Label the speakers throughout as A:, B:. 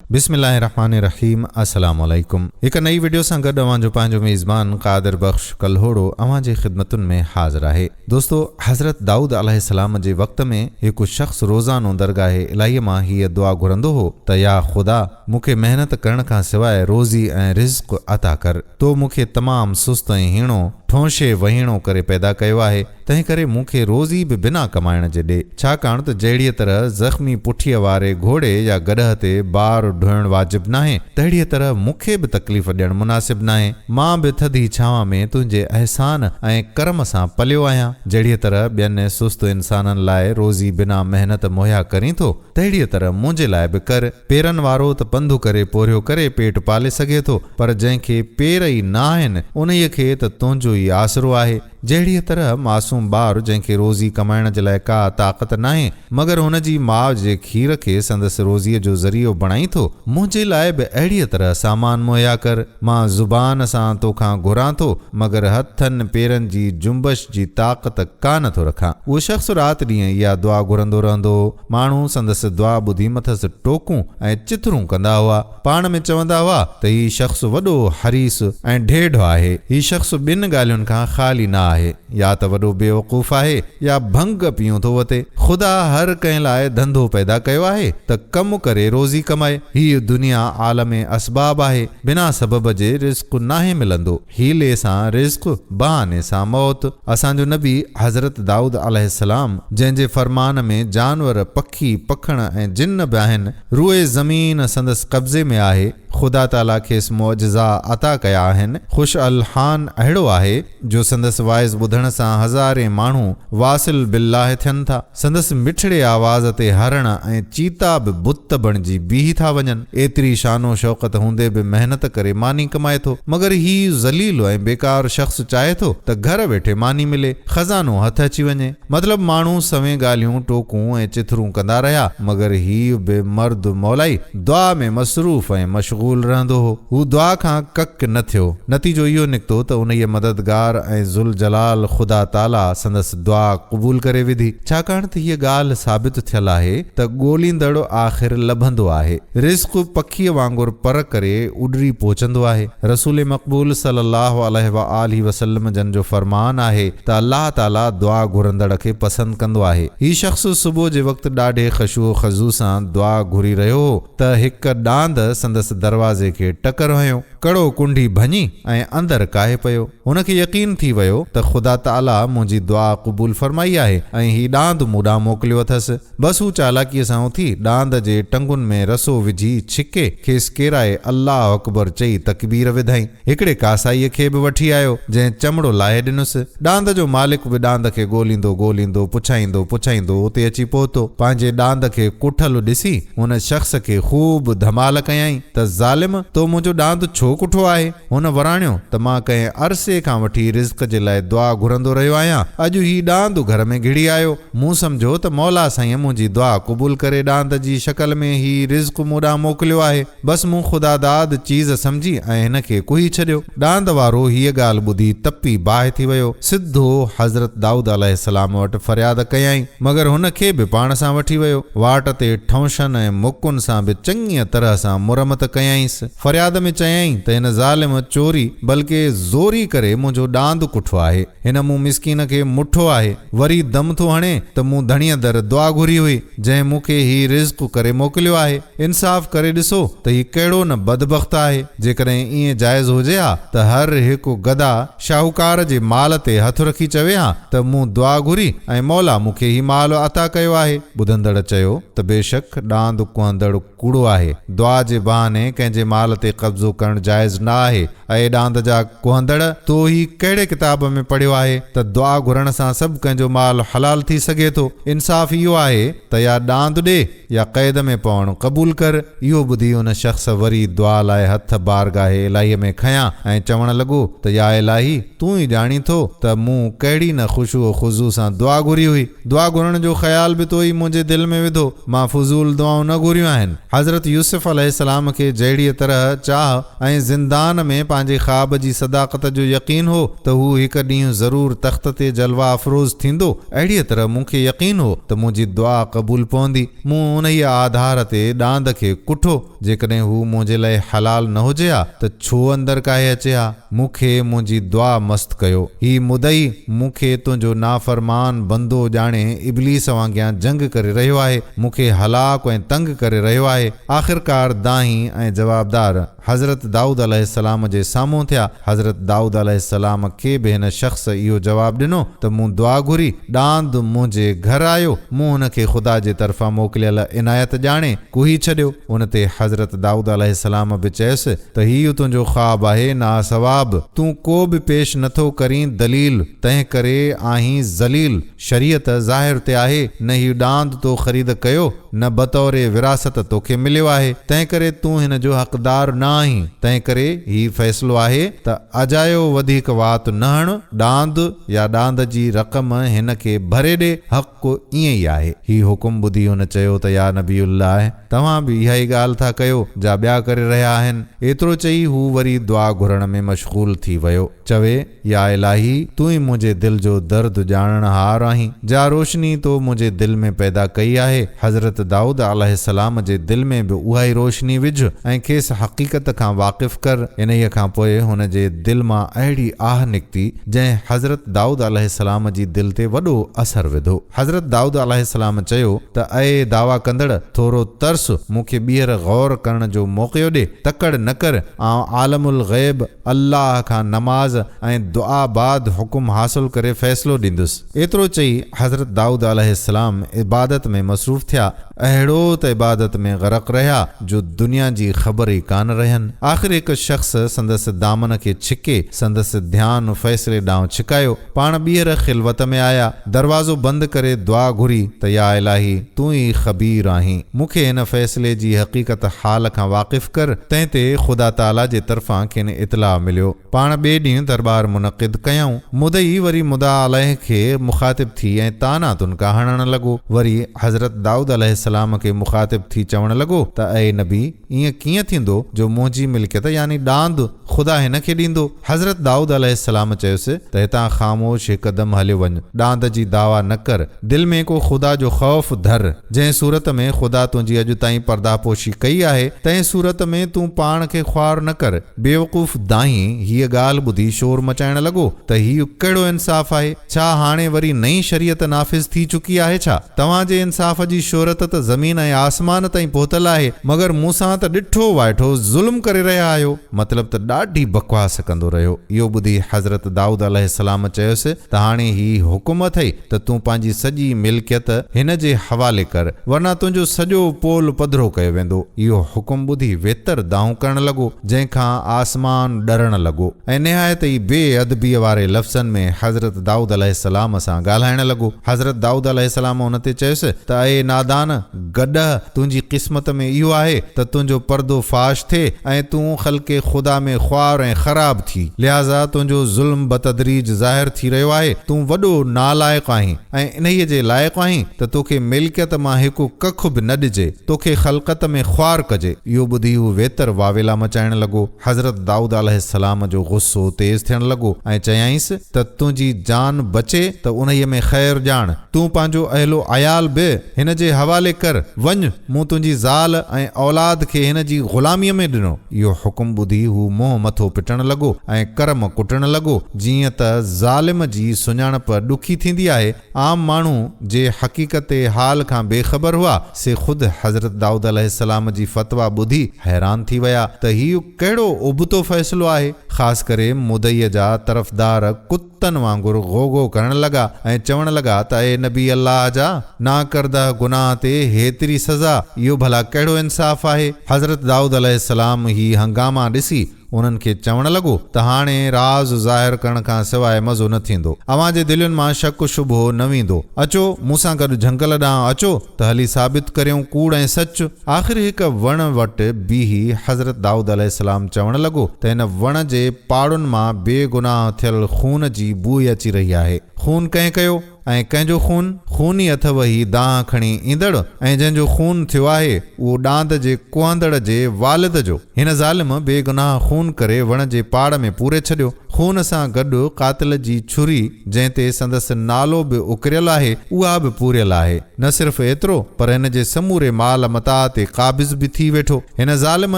A: बिस्मिल्लाहिर्रहमानिर्रहीम अस्सलामु अलैकुम। एक नई वीडियो सां गॾु अवांजो पंहिंजो मेज़बान कादिर बख्श कल्होड़ो अवां जे ख़िदमतुनि में हाज़िर आहे। दोस्तो, हज़रत दाऊद अलैहिस्सलाम जे वक़्त में हिकु शख़्स रोज़ानो दरगाह इलाहीअ मां हीअ दुआ घुरंदो हो त या ख़ुदा, मूंखे महिनत करण खां सवाइ रोज़ी ऐं रिज़्क़ अता कर। तो मूंखे तमामु सुस्त ऐं हीणो ठोंशे वहीणो करे पैदा कयो आहे, तंहिं करे मूंखे रोज़ी बि बिना कमाइण जे ॾे। छाकाणि त जहिड़ीअ तरह ज़ख़्मी पुठीअ वारे घोड़े या गॾह ते बार ढोइणु वाजिबु नाहे, तहिड़ीअ तरह मूंखे बि तकलीफ़ ॾियणु मुनासिबु नाहे। मां बि थधी छांव में तुंहिंजे अहसान ऐं करम सां पलियो आहियां। जहिड़ीअ तरह ॿियनि सुस्त इंसाननि लाइ रोज़ी बिना महिनत मुहैया करीं थो, तहिड़ीअ तरह मुंहिंजे लाइ बि कर। पेरनि वारो त पंधु करे पोरियो करे पेट पाले सघे थो, पर जंहिंखे पेर ई न आहिनि उन्हीअ खे त तुंहिंजो ई आसरो आहे। जहिड़ीअ तरह मासूम ॿारु जंहिंखे रोज़ी कमाइण जे लाइ का ताक़त नाहे, मगर हुन जी माउ जे खीर खे संदसि रोज़ीअ जो ज़रियो बणाई थो, मुंहिंजे लाइ बि अहिड़ीअ तरह सामान मुहैया कर। मां ज़ुबान सां तोखां घुरां थो, मगर हथनि पेरनि जी जुंबश जी ताक़त कान थो रखां। उहो शख़्स राति ॾींहुं इहा दुआ घुरंदो रहंदो हो। माण्हू संदसि दुआ ॿुधी मथसि टोकूं ऐं चिथरूं कंदा हुआ। पाण में चवंदा हुआ त हीउ शख़्स वॾो हरीस ऐं ढेढ आहे। हीउ शख़्स ॿिनि ॻाल्हियुनि खां ख़ाली न आहे, या त वॾो बेवकूफ़ आहे या भंग पियो थो वते। ख़ुदा हर कंहिं लाइ धंधो पैदा कयो आहे त कमु करे रोज़ी कमाए। हीअ दुनिया आलमे असबाब आहे, बिना सबब जे रिज़्क़ नाहे मिलंदो। हीले सां रिज़्क़, बहाने सां मौत। असांजो नबी हज़रत दाऊद अलैहिस्सलाम, जंहिंजे फ़रमान में जानवर, पखी, पखण ऐं जिन्न बि आहिनि, रूए ज़मीन संदसि कब्ज़े में आहे, ख़ुदा ताला खेसि मुअजिज़ा अता कया आहिनि। ख़ुश अलहान अहिड़ो आहे जो संदसि वाइज़ ॿुधण सां हज़ारे माण्हू वासिल बिल्लाह थियनि था। संदसि मिठड़े आवाज़ ते हरण ऐं चीता बि बुत बणिजी बीही था वञनि। एतिरी शानो शौक़त हूंदे बि महिनत करे मानी कमाए थो, मगर हीउ ज़लील ऐं बेकार शख़्स चाहे थो त घर वेठे मानी मिले, ख़ज़ानो हथ अची वञे। मतिलबु माण्हू सवें ॻाल्हियूं टोकूं ऐं चिथरूं कंदा रहिया, मगर हीउ बि मर्द मौलाई दुआ में मसरूफ़ ऐं मशगूल रहंदो हो। हू दुआ खां कक न थियो। नतीजो इहो निकितो त उन मददगार ऐं ज़ुल जलाल ख़ुदा ताला संदसि दुआ क़बूल करे विधी। छाकाणि त हीअ ॻाल्हि साबित थियल आहे त ॻोल्हींदड़ आख़िर लभंदो आहे। रिज़्क़ पखीअ वांगुरु पर करे उॾरी पहुचंदो आहे। रसूल मक़बूल सल्लल्लाहु अलैहि वसल्लम जन जो फ़रमान आहे त अल्लाह ताला दुआ घुरंदड़ खे पसंदि कंदो आहे। हीउ शख़्स सुबुह जे वक़्तु ॾाढे ख़ुशू ख़ज़ू सां दुआ घुरी रहियो हो त हिकु ॾांद संदसि दरवाज़े खे टकर हयो। कड़ो कुंडी भञी ऐं अंदरि काहे पियो। हुनखे यकीन थी वियो त ख़ुदा ताला मुंहिंजी दुआ क़बूल फरमाई आहे ऐं हीउ ॾांद मूं ॾांहुं मोकिलियो अथसि। बसि हू चालाकीअ सां उथी ॾांद जे टंगुनि में रसो विझी छिके खेसि केराए अल्लाह अकबर चई तकबीर विधाई। हिकिड़े कासाईअ खे बि वठी आयो, जंहिं चमड़ो लाहे ॾिनुसि। ॾांद जो मालिक बि ॾांद खे ॻोल्हींदो ॻोल्हींदो पुछाईंदो उते अची पहुतो। पंहिंजे ॾांद खे कुठल ॾिसी हुन शख़्स खे ख़ूब धमाल कयईं त ज़ालिम, तो मुंहिंजो ॾांद छो कुठो आहे? हुन वराणियो त मां कंहिं अरसे खां वठी रिज़्क़ जे लाइ दुआ घुरंदो रहियो आहियां। अॼु ही ॾांद घर में घिड़ी आयो। मूं सम्झो त मौला साईं मुंहिंजी दुआ क़बूल करे ॾांद जी शक्ल में ही रिज़्क़ मूं ॾांहुं मोकिलियो आहे। बसि मूं ख़ुदादाद चीज़ सम्झी ऐं हिन खे कुही छॾियो। ॾांद वारो हीअ ॻाल्हि ॿुधी तपी बाहि थी वियो। सिधो हज़रत दाऊद अलैहिस्सलाम वटि फ़रियाद कयईं, मगर हुन खे बि पाण सां वठी वियो। वाट ते ठौंशनि ऐं मुकुनि सां बि चङीअ तरह सां मुरमत कयईंसि। फ़रियाद में चयईं त हिन ज़ालिम चोरी बल्कि ज़ोरी करे मुंहिंजो ॾांद कुठो आहे। हिन मूं मिसकीन खे मुठो आहे। वरी दम थो हणे त मूं धणीअ दर दुआ घुरी हुई, जंहिं मूंखे ही रिज़्क़ करे मोकिलियो आहे। इंसाफ़ करे ॾिसो त हीउ कहिड़ो न बदबख़्त आहे। जेकॾहिं ईअं जाइज़ हुजे हा त हर हिकु गदा शाहूकार जे माल ते हथु रखी चवे हा त मूं दुआ घुरी ऐं मौला मूंखे ही माल अता कयो आहे। ॿुधंदड़ चयो त बेशक ॾांद कुहंदड़ कूड़ो आहे। दुआ जे बहाने कंहिंजे माल ते कब्ज़ो करणु जाइज़ न आहे। ऐं ॾांद जा कुहंदड़, तो ही कहिड़े किताब में पढ़ियो आहे त दुआ घुरण सां सभु कंहिंजो माल हलाल थी सघे थो? इंसाफ़ इहो आहे त या ॾांद ॾे या क़ैद में पवणु क़बूल कर। इहो ॿुधी हुन शख़्स वरी दुआ लाइ हथ बारगाह इलाहीअ में खयां ऐं चवणु लॻो त या इलाही, तूं ई ॼाणी थो त मूं कहिड़ी न ख़ुशू ख़ुज़ू सां दुआ घुरी हुई। दुआ घुरण जो ख़्याल बि तो ई मुंहिंजे दिलि में विधो। मां फज़ूल दुआऊं न घुरियूं आहिनि। हज़रत यूसुफ अलैहिस्सलाम खे जहिड़ीअ तरह चाह ऐं ज़िंदान में पंहिंजे ख़्वाब जी सदाक़त जो यकीन हो त हू हिकु ॾींहुं ज़रूरु तख़्त ते जलवा अफ़रोज़ थींदो, अहिड़ीअ तरह मूंखे यकीन हो त मुंहिंजी दुआ क़बूल पवंदी। मूं उन्हीअ आधार ते ॾांद खे कुठो, जेकॾहिं हू मुंहिंजे लाइ हलाल न हुजे हा त छो अंदरि काहे अचे हा। मूंखे मुंहिंजी दुआ मस्त कयो। ही मुदई मूंखे तुंहिंजो नाफ़रमान बंदो ॼाणे इब्लीस वांगियां जंग करे रहियो आहे, मूंखे हलाक ऐं तंग करे रहियो आहे। आख़िरकार दाही ऐं जवाबदार हज़रत दाऊद अलैहिस्सलाम जे साम्हूं थिया। हज़रत दाऊद अलैहिस्सलाम खे बि हिन शख़्स इहो जवाबु ॾिनो त मूं दुआ घुरी, ॾांद मुंहिंजे घर आयो, मूं हुनखे ख़ुदा जे तरफ़ां मोकिलियल इनायत ॼाणे कुही छॾियो। उन ते हज़रत दाऊद अलैहिस्सलाम बि चयसि त हीउ तुंहिंजो ख़्वाबु आहे ना सवाब, तूं को बि पेश नथो करीं दलील, तंहिं करे आहीं ज़लील। शरीयत ज़ाहिर ते आहे, न हीउ ॾांद तो ख़रीद कयो न बतौर विरासत तोखे मिलियो आहे, तंहिं करे तूं हिन जो हक़दार न आहीं। तंहिं करे हीउ फ़ैसिलो आहे त अजायो वधीक वात न हण, ॾांद या ॾांद जी रक़म हिन खे भरे ॾे, हक़ ईअं ई आहे। हीउ हुकुम ॿुधी हुन चयो त या नबीउल्लाह, तव्हां बि इहा ई ॻाल्हि था कयो जा ॿिया करे रहिया आहिनि। एतिरो चई हू वरी दुआ घुरण में मशग़ूल थी वियो। चवे, या इलाही, तूं ई मुंहिंजे दिलि जो दर्द ॼाणणहार आहीं, जा रोशनी तो मुंहिंजे दिलि में पैदा कई आहे। हज़रत दाऊद अलैहिस्सलाम जे दिलि में बि उहा ई रोशनी विझ ऐं खेसि हक़ीक़त खां वाक़िफ़ कर। इन्हीअ खां पोइ हुन जे दिलि मां अहिड़ी आह निकिती जंहिं हज़रत दाऊद अलैहिस्सलाम जी दिलि ते वॾो असरु विधो। हज़रत दाऊद अलैहिस्सलाम चयो त अए दावा कंदड़, थोरो तर्स, मूंखे ॿीहर गौर करण जो मौक़ो ॾे, तकड़ न कर। आउं आलमुल ग़ैब अल्लाह खां नमाज़ ऐं दुआ बाद हुकुम हासिल करे फ़ैसिलो ॾींदुसि। एतिरो चई हज़रत दाऊद अलैहिस्सलाम इबादत में मसरूफ़ थिया। अहिड़ो त इबादत में ग़रक़ रहिया जो दुनिया जी ख़बर ई कान रहनि। आख़िर हिकु शख़्स संदसि दामन खे छिके संदसि ध्यानु फ़ैसिले ॾांहुं छिकायो। पाण ॿीहर ख़िलवत में आया, दरवाज़ो बंदि करे दुआ घुरी त या इलाही, तूं ई ख़बीर आहीं, मूंखे हिन फ़ैसिले जी हक़ीक़त हाल खां वाक़िफ़ कर। तंहिं ते ख़ुदा ताला जे तरफ़ां खेनि इतला मिलियो। पाण ॿिए ॾींहुं दरबार मुनक़िद कयऊं। मुदई वरी मुदा अलैह खे मुख़ातिब थी ऐं ताना तुनका हणण लॻो। वरी हज़रत दाऊद अलैहिस्सलाम खे मुख़ातिब थी चवण लॻो त अए नबी, ईअं कीअं थींदो जो मुंहिंजी मिल्कियत यानी ॾांद ख़ुदा हिन खे ॾींदो। हज़रत दाऊद अलैहिस्सलाम चयोसि त हितां ख़ामोश हिकदमि हलियो वञ, ॾांद जी दावा न कर, दिलि में को ख़ुदा जो ख़ौफ़ धर। जंहिं सूरत में ख़ुदा तुंहिंजी अॼु ताईं पर्दापोशी कई आहे, तंहिं सूरत में तूं पाण खे ख़्वार न कर। बेवकूफ़ दाही हीअ ॻाल्हि ॿुधी शोर मचाइण लॻो त हीउ कहिड़ो इंसाफ़ आहे? छा हाणे वरी नई शरीयत नाफ़िज़ थी चुकी आहे छा? तव्हांजे इंसाफ़ जी शोहरत त ज़मीन ऐं आसमान ताईं पहुतल आहे, मगर मूंसां त ॾिठो वाइठो ज़ुल्म करे रहिया आहियो। मतिलब त ॾाढी बकवास कंदो रहियो। इहो ॿुधी हज़रत दाऊद अलैहिस्सलाम चयोसि त हाणे ही हुकुम अथई त तूं पंहिंजी सॼी मिल्कियत हिन जे हवाले कर, वरना तुंहिंजो सॼो पोल पधरो कयो वेंदो। इहो हुकुम ॿुधी वेतर दाऊं करण लॻो, जंहिंखां आसमान ॾरण लॻो ऐं निहायत ई बेअदबीअ वारे लफ़्ज़नि में हज़रत दाऊद अलैहिस्सलाम सां ॻाल्हाइण लॻो। हज़रत दाऊद अलैहिस्सलाम हुन ते चयुसि त अए नादान, गॾह तुंहिंजी क़िस्मत में इहो आहे त तुंहिंजो पर्दो फाश थिए ऐं तूं ख़ल्क़े ख़ुदा में ख्वार ऐं ख़राब थी, लिहाज़ा तुंहिंजो ज़ुल्म बतदरीज ज़ाहिर थी रहियो आहे। तूं वॾो नालाइक़ आहीं ऐं इन्हीअ जे लाइक़ु आहीं त तोखे मिल्कियत मां हिकु कख बि न ॾिजे, तोखे ख़ल्क़त में ख्वार कजे। इहो ॿुधी हू वेतर वावेला मचाइण लॻो। हज़रत दाऊद अलैहिस्सलाम जो गुस्सो तेज़ थियण लॻो ऐं चयाईंसि त तुंहिंजी जान बचे त उन्हीअ में ख़ैर ॼाण, तूं पंहिंजो अहलो अयाल बि हिन जे हवाले कर, वञ, मूं तुंहिंजी ज़ाल ऐं औलाद खे हिन जी ग़ुलामीअ में ॾिनो। इहो हुकुम ॿुधी हू मुंहुं मथो पिटण लॻो ऐं करम कुटण लॻो। जीअं त ज़ालिम जी सुञाणप ॾुखी थींदी आहे, आम माण्हू जे हक़ीक़त हाल खां बेख़बर हुआ से ख़ुदि हज़रत दाऊद अलैहिस्सलाम जी फ़तवा ॿुधी हैरान थी विया त हीउ कहिड़ो उबतो फ़ैसिलो आहे। ख़ासि करे मुदईअ जा तरफ़दार कुत्तनि वांगुरु गोगो करण लॻा ऐं चवण लॻा त ए नबी अल्लाह जा, ना करदा गुनाह ते हेतिरी सज़ा, इहो भला कहिड़ो इंसाफ़ आहे? हज़रत दाऊद अलैहिस्सलाम ही हंगामा ॾिसी उन्हनि खे चवण लॻो त हाणे राज़ ज़ाहिर करण खां सवाइ मज़ो न थींदो, अव्हां जे दिलयुनि मां शक शुबो न वेंदो। अचो मूंसां गॾु झंगल ॾांहुं अचो त हली साबित करियूं कूड़ ऐं सच। आख़िर हिकु वण वटि बीही हज़रत दाऊद अलैहिस्सलाम चवण लॻो त हिन वण जे पाड़ुनि मां बेगुनाह थियल खून जी बूइ अची रही आहे। खून कंहिं कयो ऐं कंहिंजो खून ई अथव ही दांह खणी ईंदड़ ऐं जंहिंजो खून थियो आहे उहो डांद जे कुहंदड़ जे वालिद जो। हिन ज़ालिम बेगुनाह खून करे वण जे पाड़ में पूरे छॾियो। खून सां गॾु कातिल जी छुरी जंहिं ते संदसि नालो बि उकरियल आहे उहा बि पूरियल आहे। न सिर्फ़ एतिरो पर हिन जे समूरे माल मता ते क़ाबिज़ बि थी वेठो। हिन ज़ालिम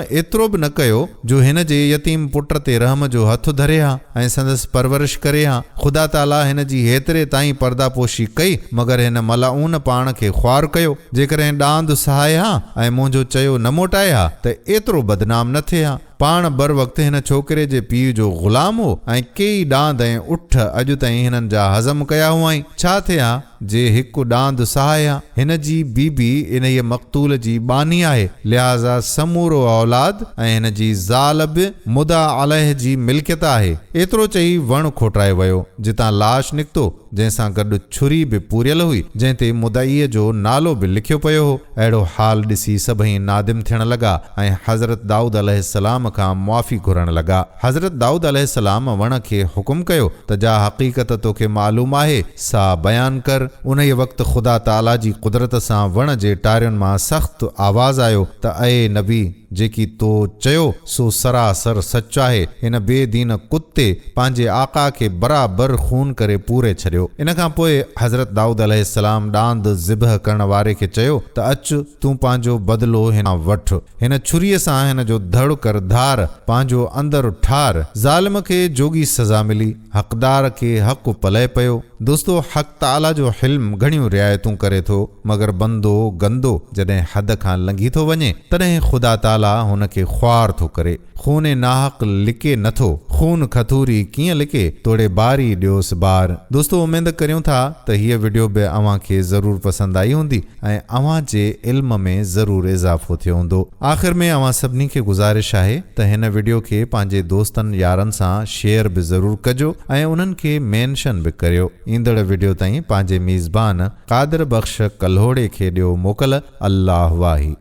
A: एतिरो बि न कयो जो हिन जे यतीम पुट ते रहम जो हथु धरे हा ऐं संदसि परवरिश करे हा। ख़ुदा ताला हिन जी हेतिरे ताईं पर्दापोशी कई मगर हिन मलाऊन पाण खे ख़्वार कयो। जेकॾहिं डांद सहाए हा ऐं मुंहिंजो चयो न मोटाए हा त एतिरो बदनाम न थिए हा। पाण बर वक़्तु हिन छोकिरे जे पीउ जो ग़ुलाम हो ऐं कई डांद ऐं उठ अॼु ताईं हिननि जा हज़म कया हुआईं। छा थिया जे हिकु डांद सहाए हा। हिन जी बीबी इन मक़तूल जी बानी आहे, लिहाज़ा समूरो औलाद ऐं हिन जी ज़ाल बि मुदा अलह जी मिल्कियत आहे। एतिरो चई वण खोटाए वियो जितां लाश निकितो जंहिंसां गॾु छुरी बि पूरियल हुई जंहिं ते मुदईअ जो नालो बि लिखियो पियो हो। अहिड़ो हाल ॾिसी सभई नादिम थियण लॻा ऐं हज़रत दाऊद अलैहिस्सलाम खां मुआफ़ी घुरण लॻा। हज़रत दाऊद अलैहिस्सलाम वण खे हुकुम कयो त जा हक़ीक़त तोखे मालूम आहे सा बयान कर। उन वक़्तु ख़ुदा ताला जी कुदरत सां वण जे टारियुनि मां सख़्तु आवाज़ आयो त अए नबी जेकी तो चयो सो सरासर सच आहे। हिन बेदीन कुत्ते पंहिंजे आका खे बराबरि खून करे पूरे छॾियो। इन खां पोइ हज़रत दाऊद अलैहिस्सलाम डांद ज़िबह करण वारे खे चयो त अचु तूं पंहिंजो बदिलो हिन वठ। हिन छुरीअ सां हिन जो धड़ कर धार पंहिंजो अंदर ठार। ज़ालिम खे जोगी सज़ा मिली, हक़दार खे हक़ पले पियो। दोस्तो हक़ ताला जो हिल्म घणियूं रिआयतूं करे थो मगर बंदो गंदो जॾहिं हद खां लंघी थो वञे तॾहिं ख़ुदा ताला हुन खे ख्वार थो करे। खून नाहक लिके नथो, खून खथूरी कीअं लिके तोड़े बारी ॾियोसि बार। दोस्तो उमेद करियूं था त हीअ वीडियो बि अव्हां खे ज़रूरु पसंदि आई हूंदी ऐं अव्हां जे इल्म में ज़रूरु इज़ाफ़ो थियो हूंदो। आख़िर में अव्हां सभिनी खे गुज़ारिश आहे त हिन वीडियो खे पंहिंजे दोस्तनि यारनि सां शेयर बि ज़रूरु कजो ऐं उन्हनि खे मेंशन बि करियो। ईंदड़ वीडियो ताईं पंहिंजे मेज़बान कादिर बख़्श कल्होड़े खे ॾियो मोकल। अल्लाह वाही।